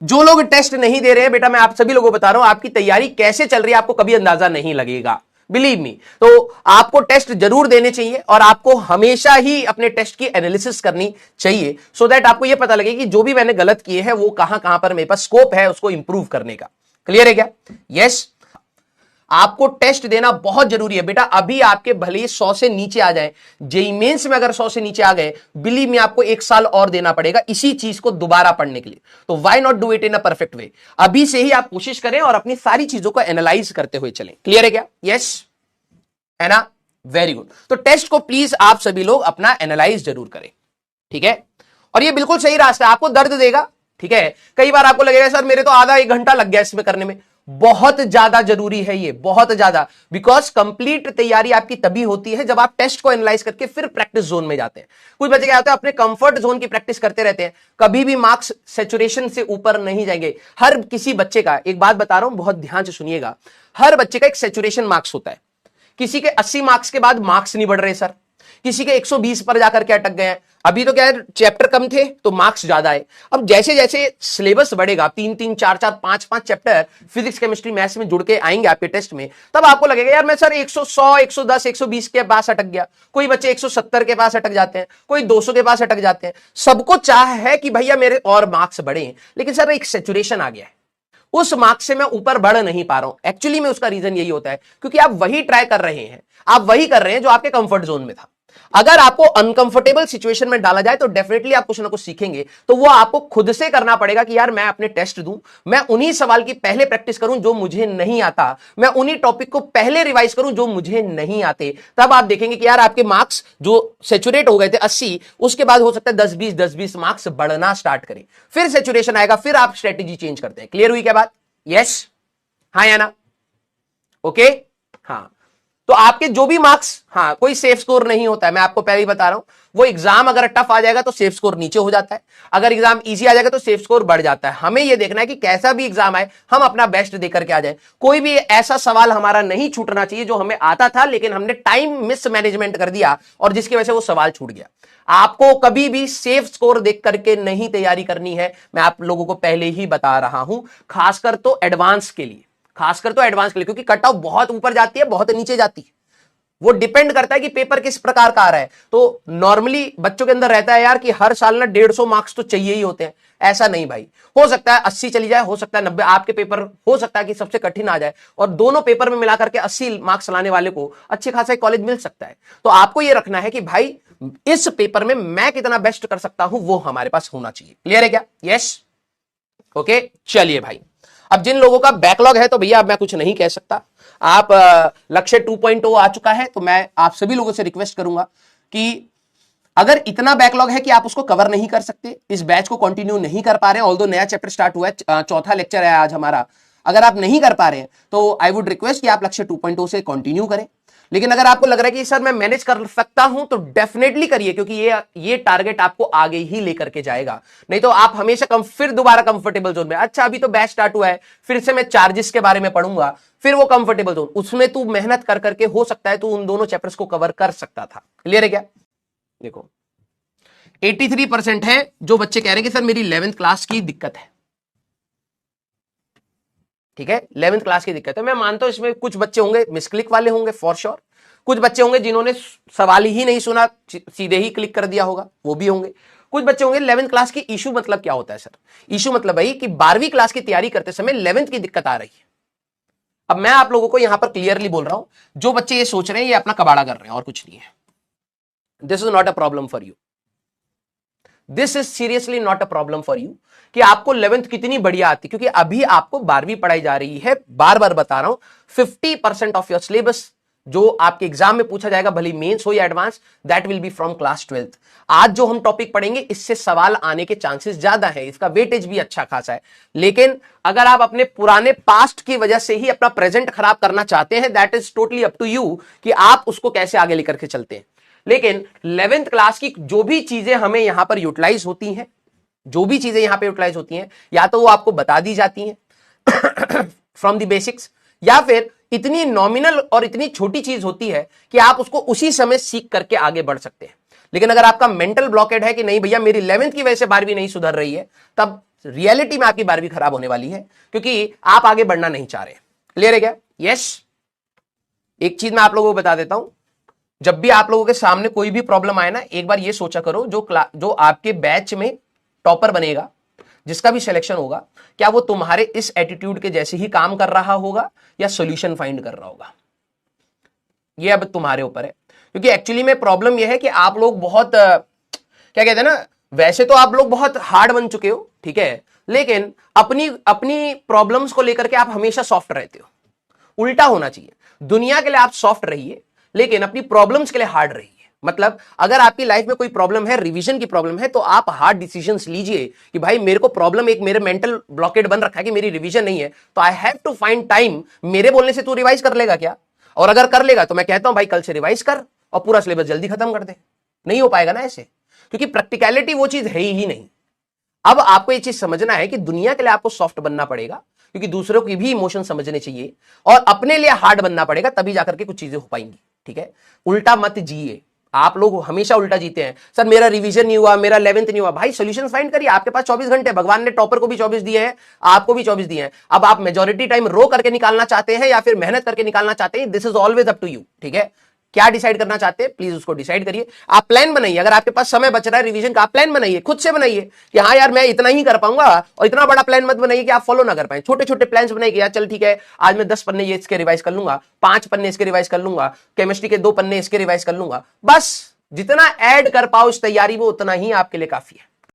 जो लोग टेस्ट नहीं दे रहे हैं बेटा, मैं आप सभी लोगों को बता रहा हूं, आपकी तैयारी कैसे चल रही है आपको कभी अंदाजा नहीं लगेगा, बिलीव मी। तो आपको टेस्ट जरूर देने चाहिए और आपको हमेशा ही अपने टेस्ट की एनालिसिस करनी चाहिए, सो दैट आपको यह पता लगे कि जो भी मैंने गलत किए हैं वो कहां कहां पर मेरे पास स्कोप है उसको इंप्रूव करने का। क्लियर है क्या? यस। आपको टेस्ट देना बहुत जरूरी है बेटा। अभी आपके भले ही 100 से नीचे आ जाए, जेईई मेंस में अगर 100 से नीचे आ गए, बिलीव मी आपको 1 साल और देना पड़ेगा इसी चीज को दोबारा पढ़ने के लिए। तो why not do it in a perfect way? अभी से ही आप कोशिश करें और अपनी सारी चीजों को एनालाइज करते हुए चलें। क्लियर है क्या? यस है ना? Very good. तो टेस्ट को प्लीज आप सभी लोग अपना एनालाइज जरूर करें, ठीक है? और ये बिल्कुल सही रास्ता है, आपको दर्द देगा, ठीक है? कई बार आपको लगेगा सर मेरे तो आधा 1 घंटा लग गया इसमें करने में। बहुत ज्यादा जरूरी है ये, बहुत ज्यादा, बिकॉज कंप्लीट तैयारी आपकी तभी होती है जब आप टेस्ट को एनालाइज करके फिर प्रैक्टिस जोन में जाते हैं। कुछ बच्चे क्या होते हैं, अपने कंफर्ट जोन की प्रैक्टिस करते रहते हैं, कभी भी मार्क्स सैचुरेशन से ऊपर नहीं जाएंगे। हर किसी बच्चे का, एक बात बता रहा हूं बहुत ध्यान से सुनिएगा, हर बच्चे का एक सैचुरेशन मार्क्स होता है। किसी के 80 मार्क्स के बाद मार्क्स नहीं बढ़ रहे सर, किसी के 120 पर जाकर के अटक गए हैं। अभी तो क्या है, चैप्टर कम थे तो मार्क्स ज्यादा है। अब जैसे जैसे सिलेबस बढ़ेगा, 3-3, 4-4, 5-5 चैप्टर फिजिक्स केमिस्ट्री मैथ्स में जुड़ के आएंगे आपके टेस्ट में, तब आपको लगेगा यार मैं सर 100, 110, 120 के पास अटक गया। कोई बच्चे 170 के पास अटक जाते हैं, कोई 200 के पास अटक जाते हैं। सबको चाह है कि भैया मेरे और मार्क्स बढ़े, लेकिन सर एक सैचुरेशन आ गया है, उस मार्क्स से मैं ऊपर बढ़ नहीं पा रहा हूं। एक्चुअली में उसका रीजन यही होता है क्योंकि आप वही ट्राई कर रहे हैं, आप वही कर रहे हैं जो आपके कंफर्ट जोन में था। अगर आपको अनकंफर्टेबल सिचुएशन में डाला जाए तो डेफिनेटली आप कुछ ना कुछ सीखेंगे। तो वो आपको खुद से करना पड़ेगा कि यार मैं अपने टेस्ट दूं, मैं उन्हीं सवाल की पहले प्रैक्टिस करूं जो मुझे नहीं आता, मैं उन्हीं टॉपिक को पहले रिवाइज करूं जो मुझे नहीं आते। तब आप देखेंगे कि यार आपके मार्क्स जो सैचुरेट हो गए थे 80, उसके बाद हो सकता है 10-20 मार्क्स बढ़ना स्टार्ट करें, फिर सैचुरेशन आएगा, फिर आप स्ट्रेटेजी चेंज करते हैं। क्लियर हुई क्या बात? यस, हाँ या ना? ओके, हाँ। तो आपके जो भी मार्क्स, हाँ, कोई सेफ स्कोर नहीं होता है, मैं आपको पहले ही बता रहा हूं। वो एग्जाम अगर टफ आ जाएगा तो सेफ स्कोर नीचे हो जाता है, अगर एग्जाम इजी आ जाएगा तो सेफ स्कोर बढ़ जाता है। हमें यह देखना है कि कैसा भी एग्जाम आए हम अपना बेस्ट देकर के आ जाए। कोई भी ऐसा सवाल हमारा नहीं छूटना चाहिए जो हमें आता था लेकिन हमने टाइम मिसमैनेजमेंट कर दिया और जिसकी वजह से वो सवाल छूट गया। आपको कभी भी सेफ स्कोर देख करके नहीं तैयारी करनी है, मैं आप लोगों को पहले ही बता रहा हूं, खासकर तो एडवांस के लिए, क्योंकि कट ऑफ बहुत ऊपर जाती है, बहुत नीचे जाती है। वो डिपेंड करता है कि पेपर किस प्रकार का आ रहा है। तो नॉर्मली बच्चों के अंदर रहता है यार कि हर साल ना 150 मार्क्स तो चाहिए ही होते हैं। ऐसा नहीं भाई, हो सकता है 80 चली जाए, हो सकता है 90। आपके पेपर हो सकता है कि सबसे कठिन आ जाए और दोनों पेपर में मिलाकर के 80 मार्क्स लाने वाले को अच्छे खासा कॉलेज मिल सकता है। तो आपको यह रखना है कि भाई इस पेपर में मैं कितना बेस्ट कर सकता हूं, वो हमारे पास होना चाहिए। क्लियर है क्या? Yes, okay. चलिए भाई, अब जिन लोगों का बैकलॉग है तो भैया अब मैं कुछ नहीं कह सकता। आप लक्ष्य 2.0 आ चुका है तो मैं आप सभी लोगों से रिक्वेस्ट करूंगा कि अगर इतना बैकलॉग है कि आप उसको कवर नहीं कर सकते, इस बैच को कंटिन्यू नहीं कर पा रहे हैं, ऑल्दो नया चैप्टर स्टार्ट हुआ है, चौथा लेक्चर है आज हमारा, अगर आप नहीं कर पा रहे हैं तो आई वुड रिक्वेस्ट कि आप लक्ष्य 2.0 से कंटिन्यू करें। लेकिन अगर आपको लग रहा है कि सर मैं मैनेज कर सकता हूं तो डेफिनेटली करिए, क्योंकि ये टारगेट आपको आगे ही लेकर के जाएगा। नहीं तो आप हमेशा फिर दोबारा कंफर्टेबल जोन में, अच्छा अभी तो बैच स्टार्ट हुआ है, फिर से मैं चार्जेस के बारे में पढ़ूंगा, फिर वो कंफर्टेबल जोन, उसमें तू मेहनत कर करके हो सकता है तू उन दोनों चैप्टर्स को कवर कर सकता था। क्लियर है क्या? देखो 83% है जो बच्चे कह रहे हैं कि सर मेरी 11th क्लास की दिक्कत है। ठीक है, 11th क्लास की दिक्कत है। मैं मानता हूं इसमें कुछ बच्चे होंगे मिसक्लिक वाले होंगे फॉर श्योर, कुछ बच्चे होंगे जिन्होंने सवाल ही नहीं सुना, सीधे ही क्लिक कर दिया होगा, वो भी होंगे। कुछ बच्चे होंगे 11th क्लास की इशू मतलब क्या होता है सर? इशू मतलब भाई कि 12वीं क्लास की तैयारी करते समय 11th की दिक्कत आ रही है। अब मैं आप लोगों को यहां पर क्लियरली बोल रहा हूं, जो बच्चे ये सोच रहे हैं ये अपना कबाड़ा कर रहे हैं और कुछ नहीं है। This is not a problem for you, this is seriously not a problem for you कि आपको 11th कितनी बढ़िया आती, क्योंकि अभी आपको 12वीं पढ़ाई जा रही है। बार बार बता रहा हूं, 50% ऑफ योर सिलेबस जो आपके एग्जाम में पूछा जाएगा, भले मेंस हो या advance, that will be from class 12th। आज जो हम टॉपिक पढ़ेंगे इससे सवाल आने के चांसेस ज्यादा है, इसका वेटेज भी अच्छा खासा है। लेकिन अगर आप अपने पुराने पास्ट की वजह से ही अपना प्रेजेंट खराब करना चाहते हैं, that is totally up to you कि आप उसको कैसे आगे लेकर के चलते हैं। लेकिन 11th क्लास की जो भी चीजें हमें यहां पर यूटिलाइज होती हैं, जो भी चीजें यहां पे यूटिलाइज होती हैं, या तो वो आपको बता दी जाती हैं फ्रॉम द बेसिक्स, या फिर इतनी नॉमिनल और इतनी छोटी चीज होती है कि आप उसको उसी समय सीख करके आगे बढ़ सकते हैं। लेकिन अगर आपका मेंटल ब्लॉकेड है कि नहीं भैया मेरी 11th की वजह से 12वीं नहीं सुधर रही है, तब रियलिटी में आपकी 12वीं खराब होने वाली है, क्योंकि आप आगे बढ़ना नहीं चाह रहे। क्लियर है क्या? यस। एक चीज मैं आप लोगों को बता देता हूं, जब भी आप लोगों के सामने कोई भी प्रॉब्लम आए ना, एक बार ये सोचा करो, जो आपके बैच में टॉपर बनेगा, जिसका भी सिलेक्शन होगा, क्या वो तुम्हारे इस एटीट्यूड के जैसे ही काम कर रहा होगा या सॉल्यूशन फाइंड कर रहा होगा? ये अब तुम्हारे ऊपर है। क्योंकि एक्चुअली में प्रॉब्लम यह है कि आप लोग बहुत क्या कहते हैं ना, वैसे तो आप लोग बहुत हार्ड बन चुके हो, ठीक है, लेकिन अपनी अपनी प्रॉब्लम्स को लेकर के आप हमेशा सॉफ्ट रहते हो। उल्टा होना चाहिए, दुनिया के लिए आप सॉफ्ट रहिए, लेकिन अपनी प्रॉब्लम्स के लिए हार्ड रहिए। मतलब अगर आपकी लाइफ में कोई प्रॉब्लम है, रिवीजन की प्रॉब्लम है, तो आप हार्ड डिसीजंस लीजिए कि भाई मेरे को प्रॉब्लम, एक मेरे मेंटल ब्लॉकेड बन रखा है कि मेरी रिवीजन नहीं है, तो I have to find time. मेरे बोलने से तू रिवाइज कर लेगा क्या? और अगर कर लेगा तो मैं कहता हूं भाई कल से रिवाइज कर और पूरा सिलेबस जल्दी खत्म कर दे। नहीं हो पाएगा ना ऐसे, क्योंकि प्रैक्टिकलिटी वो चीज है ही नहीं। अब आपको ये चीज समझना है कि दुनिया के लिए आपको सॉफ्ट बनना पड़ेगा, क्योंकि दूसरों की भी इमोशन समझने चाहिए, और अपने लिए हार्ड बनना पड़ेगा, तभी जाकर के कुछ चीजें हो पाएंगी। ठीक है, उल्टा मत जिए। आप लोग हमेशा उल्टा जीते हैं, सर मेरा रिवीजन नहीं हुआ, मेरा 11th नहीं हुआ। भाई सॉल्यूशन फाइंड करिए, आपके पास 24 घंटे। भगवान ने टॉपर को भी 24 दिए हैं, आपको भी 24 दिए हैं। अब आप मेजॉरिटी टाइम रो करके निकालना चाहते हैं या फिर मेहनत करके निकालना चाहते हैं, this is always up to you. ठीक है, क्या डिसाइड करना चाहते हैं प्लीज उसको डिसाइड करिए। आप प्लान बनाइए, अगर आपके पास समय बच रहा है रिवीजन का, आप प्लान बनाइए, खुद से बनाइए कि हाँ यार मैं इतना ही कर पाऊंगा, और इतना बड़ा प्लान मत बनाइए कि आप फॉलो ना कर पाए। छोटे छोटे प्लान्स बनाइए कि यार चल ठीक है, आज मैं 10 पन्ने ये इसके रिवाइज कर लूंगा, 5 पन्ने इसके रिवाइज कर लूंगा, केमिस्ट्री के 2 पन्ने इसके रिवाइज कर लूंगा। बस जितना ऐड कर पाओ इस तैयारी में, उतना ही आपके लिए काफी है।